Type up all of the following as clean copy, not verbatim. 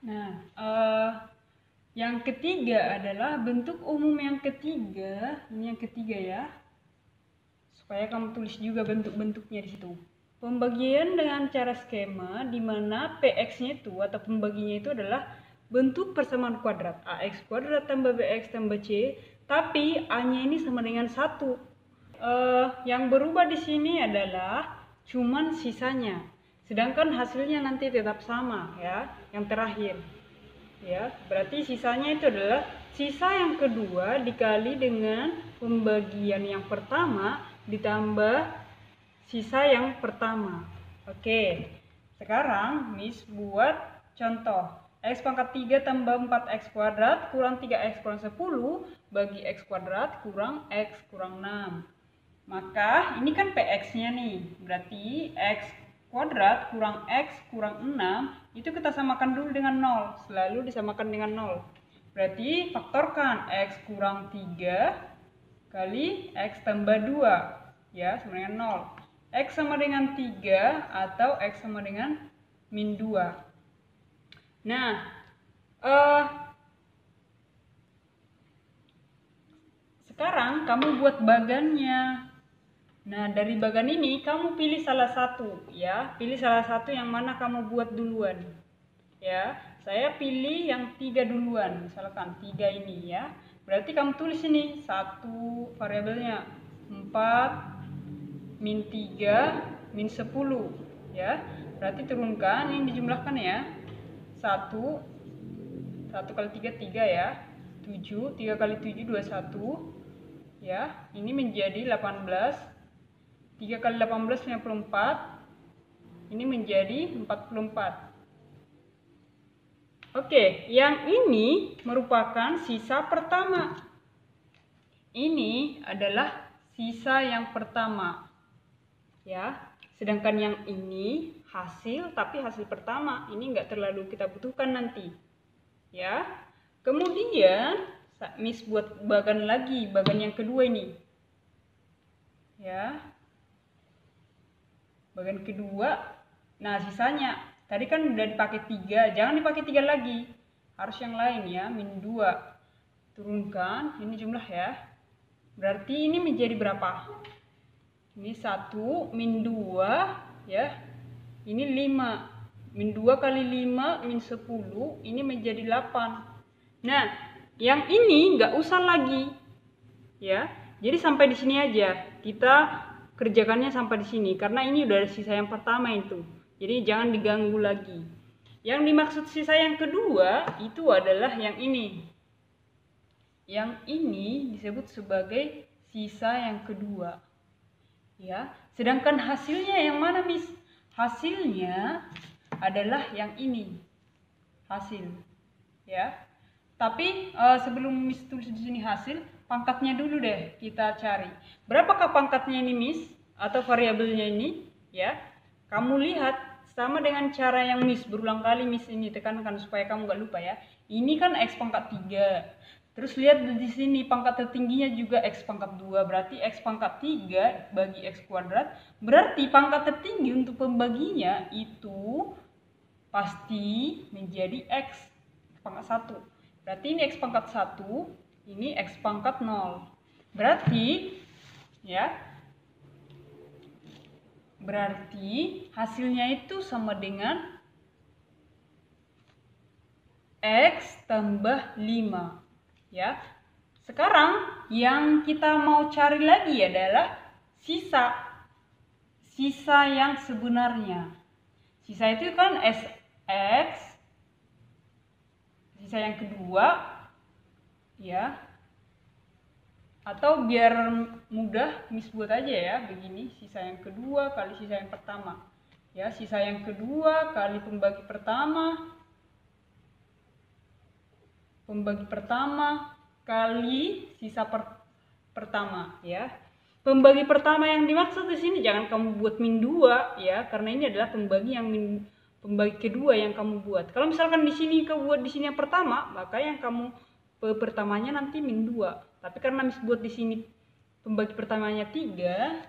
Nah, yang ketiga adalah bentuk umum yang ketiga. Ini yang ketiga ya. Supaya kamu tulis juga bentuk-bentuknya di situ. Pembagian dengan cara skema di mana PX-nya itu atau pembaginya itu adalah bentuk persamaan kuadrat. AX kuadrat tambah BX tambah C, tapi A-nya ini sama dengan 1. Yang berubah di sini adalah cuman sisanya. Sedangkan hasilnya nanti tetap sama ya, yang terakhir. Ya, berarti sisanya itu adalah sisa yang kedua dikali dengan pembagian yang pertama ditambah sisa yang pertama. Oke, sekarang Miss buat contoh. X pangkat 3 tambah 4x kuadrat kurang 3x kurang 10 bagi x kuadrat kurang x kurang 6. Maka ini kan PX-nya nih, berarti x kuadrat kurang x kurang 6 itu kita samakan dulu dengan 0, selalu disamakan dengan 0. Berarti faktorkan x kurang 3 kali x tambah 2 ya, sama dengan 0. X sama dengan 3 atau X sama dengan min 2. Nah, sekarang kamu buat bagannya. Nah, dari bagan ini kamu pilih salah satu ya. Pilih salah satu yang mana kamu buat duluan. Ya, saya pilih yang 3 duluan. Misalkan 3 ini ya. Berarti kamu tulis ini satu variabelnya 4 min 3 min 10 ya, berarti turunkan ini dijumlahkan ya, 1 kali 3 3 ya, 7 3 kali 7 21 ya, ini menjadi 18, 3 kali 18 54, ini menjadi 44. Oke, yang ini merupakan sisa pertama. Ini adalah sisa yang pertama. Ya, sedangkan yang ini hasil, tapi hasil pertama. Ini nggak terlalu kita butuhkan nanti. Ya, kemudian Miss buat bagan lagi, bagan yang kedua ini. Ya, bagan kedua. Nah, sisanya. Tadi kan udah dipakai 3, jangan dipakai 3 lagi. Harus yang lain ya, min 2. Turunkan, ini jumlah ya. Berarti ini menjadi berapa? Ini 1 min 2 ya. Ini 5. Min 2 kali 5 min 10, ini menjadi 8. Nah, yang ini nggak usah lagi. Ya. Jadi sampai di sini aja. Kita kerjakannya sampai di sini karena ini udah sisa yang pertama itu. Jadi jangan diganggu lagi. Yang dimaksud sisa yang kedua itu adalah yang ini. Yang ini disebut sebagai sisa yang kedua. Ya, sedangkan hasilnya yang mana, Miss? Hasilnya adalah yang ini. Hasil. Ya. Tapi sebelum Miss tulis di sini hasil, pangkatnya dulu deh kita cari. Berapakah pangkatnya ini, Miss? Atau variabelnya ini? Ya. Kamu lihat sama dengan cara yang Miss berulang kali Miss ini tekankan supaya kamu gak lupa ya. Ini kan X pangkat 3. Terus lihat di sini pangkat tertingginya juga X pangkat 2. Berarti X pangkat 3 bagi X kuadrat. Berarti pangkat tertinggi untuk pembaginya itu pasti menjadi X pangkat 1. Berarti ini X pangkat 1, ini X pangkat 0. Berarti ya, berarti hasilnya itu sama dengan X tambah 5. Ya. Sekarang yang kita mau cari lagi adalah sisa. Sisa yang sebenarnya. Sisa itu kan SX. Sisa yang kedua. Ya. Atau biar mudah Miss buat aja ya begini, sisa yang kedua kali sisa yang pertama. Ya, sisa yang kedua kali pembagi pertama. Pembagi pertama kali sisa pertama ya. Pembagi pertama yang dimaksud di sini jangan kamu buat min 2 ya, karena ini adalah pembagi kedua yang kamu buat. Kalau misalkan di sini kamu buat di sini yang pertama, maka yang kamu pertamanya nanti min 2. Tapi karena Miss buat di sini pembagi pertamanya 3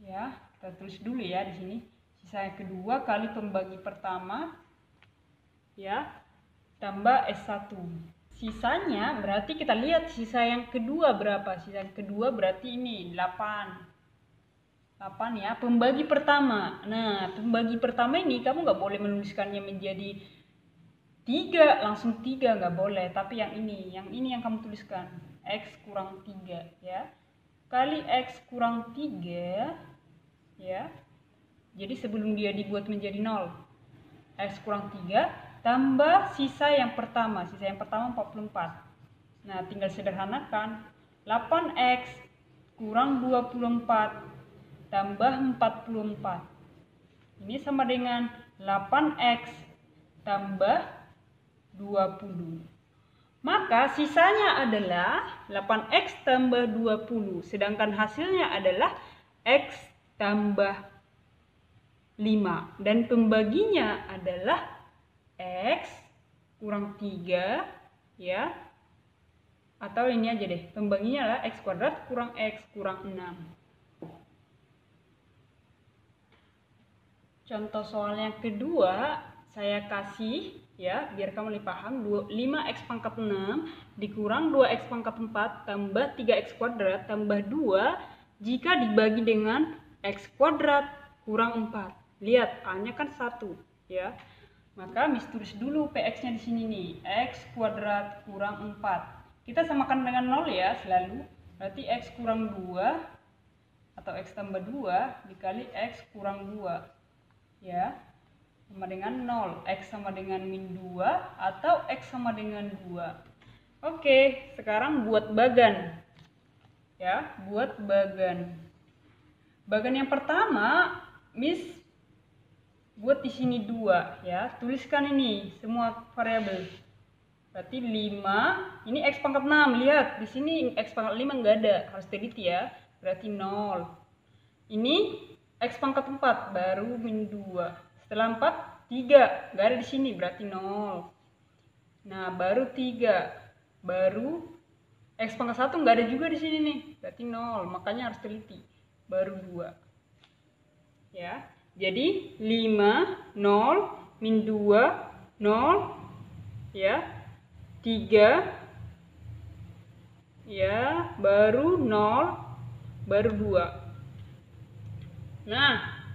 ya, kita tulis dulu ya di sini. Sisa yang kedua kali pembagi pertama ya, tambah S1. Sisanya berarti kita lihat sisa yang kedua berapa. Sisa yang kedua berarti ini 8 ya, pembagi pertama. Nah, pembagi pertama ini kamu nggak boleh menuliskannya menjadi 3, langsung 3 nggak boleh. Tapi yang ini yang kamu tuliskan. X kurang 3 ya. Kali X kurang 3 ya. Jadi sebelum dia dibuat menjadi 0. X kurang 3 tambah sisa yang pertama. Sisa yang pertama 44. Nah, tinggal sederhanakan. 8X kurang 24 tambah 44. Ini sama dengan 8X tambah 20. Maka sisanya adalah 8X tambah 20. Sedangkan hasilnya adalah X tambah 5. Dan pembaginya adalah X kurang 3 ya. Atau ini aja deh. Pembaginya adalah X kuadrat kurang X kurang 6. Contoh soal yang kedua saya kasih ya, biar kamu lebih paham. 5x pangkat 6 dikurang 2x pangkat 4 tambah 3x kuadrat tambah 2 jika dibagi dengan x kuadrat kurang 4. Lihat, A-nya kan 1 ya. Maka Miss tulis dulu PX-nya di sini nih, x kuadrat kurang 4. Kita samakan dengan 0 ya selalu. Berarti x kurang 2 atau x tambah 2 dikali x kurang 2. Ya, sama dengan 0. X sama dengan min 2 atau X sama dengan 2. Oke, sekarang buat bagan. Ya, buat bagan. Bagan yang pertama, Miss buat di sini 2 ya. Tuliskan ini semua variabel. Berarti 5, ini X pangkat 6. Lihat, di sini X pangkat 5 enggak ada, harus delete ya. Berarti 0. Ini X pangkat 4 baru min 2. Setelah 4, 3. Gak ada di sini, berarti 0. Nah, baru 3. Baru X pangkat 1 gak ada juga di sini nih. Berarti 0. Makanya harus teliti. Baru 2. Ya. Jadi 5, 0, min 2, 0. Ya. 3. Ya, baru 0, baru 2. Nah,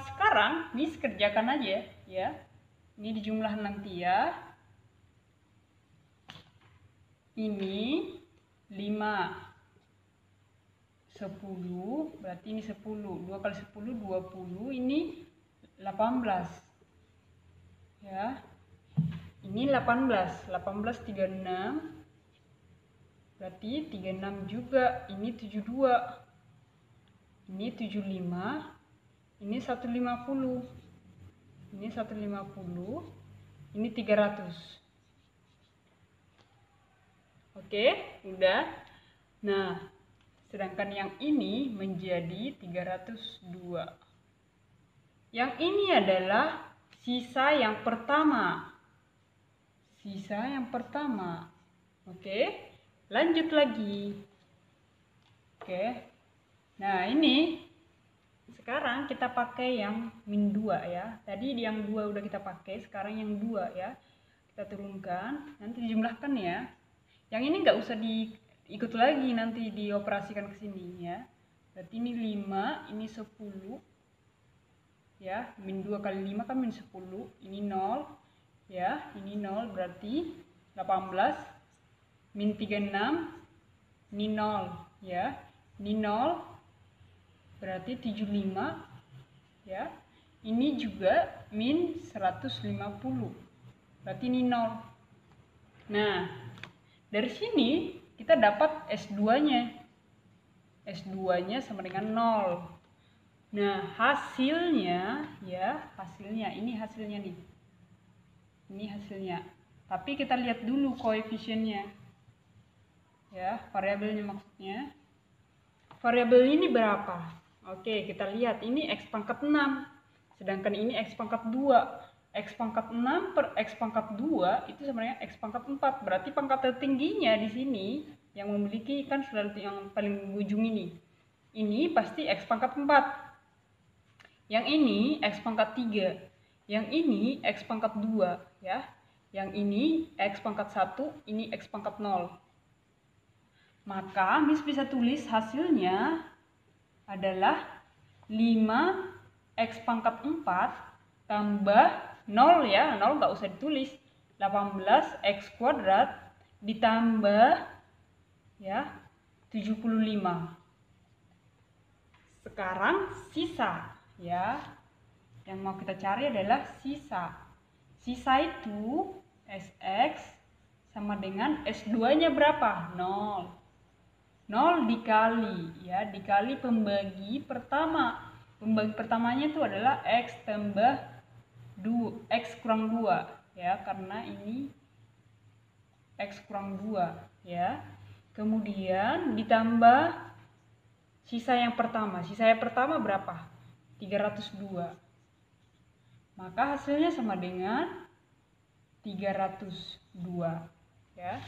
sekarang Miss kerjakan aja ya. Ini dijumlah nanti ya. Ini 5, 10, berarti ini 10. 2 kali 10, 20. Ini 18. Ya. Ini 18. 18, 36. Berarti 36 juga. Ini 72. Ini 75, ini 150, ini 150, ini 300. Oke, udah. Nah, sedangkan yang ini menjadi 302. Yang ini adalah sisa yang pertama. Sisa yang pertama. Oke, lanjut lagi. Oke. Nah, ini sekarang kita pakai yang min 2 ya. Tadi yang 2 udah kita pakai, sekarang yang 2 ya. Kita turunkan, nanti dijumlahkan ya. Yang ini nggak usah diikut lagi, nanti dioperasikan ke sini ya. Berarti ini 5, ini 10. Ya, min 2 kali 5 kan min 10. Ini 0. Ya, ini 0 berarti 18. Min 36, ini 0 ya. Ini 0. Berarti 75 ya. Ini juga min 150. Berarti ini 0. Nah, dari sini kita dapat S2-nya. S2-nya sama dengan 0. Nah, hasilnya ya, ini hasilnya nih. Ini hasilnya. Tapi kita lihat dulu koefisiennya. Ya, variabelnya maksudnya. Variabel ini berapa? Oke, kita lihat ini X pangkat 6. Sedangkan ini X pangkat 2. X pangkat 6 per X pangkat 2 itu sama dengan X pangkat 4. Berarti pangkat tertingginya di sini yang memiliki kan selalu yang paling ujung ini. Ini pasti X pangkat 4. Yang ini X pangkat 3. Yang ini X pangkat 2 ya. Yang ini X pangkat 1, ini X pangkat 0. Maka Miss bisa tulis hasilnya adalah 5X pangkat 4 tambah 0 ya, 0 nggak usah ditulis, 18X kuadrat ditambah ya 75. Sekarang sisa ya, yang mau kita cari adalah sisa. Sisa itu Sx sama dengan S2 nya berapa? 0. 0 dikali ya, dikali pembagi pertama. Pembagi pertamanya itu adalah X tambah 2, X kurang 2 ya, karena ini X kurang 2 ya. Kemudian ditambah sisa yang pertama. Sisa yang pertama berapa? 302. Maka hasilnya sama dengan 302 ya.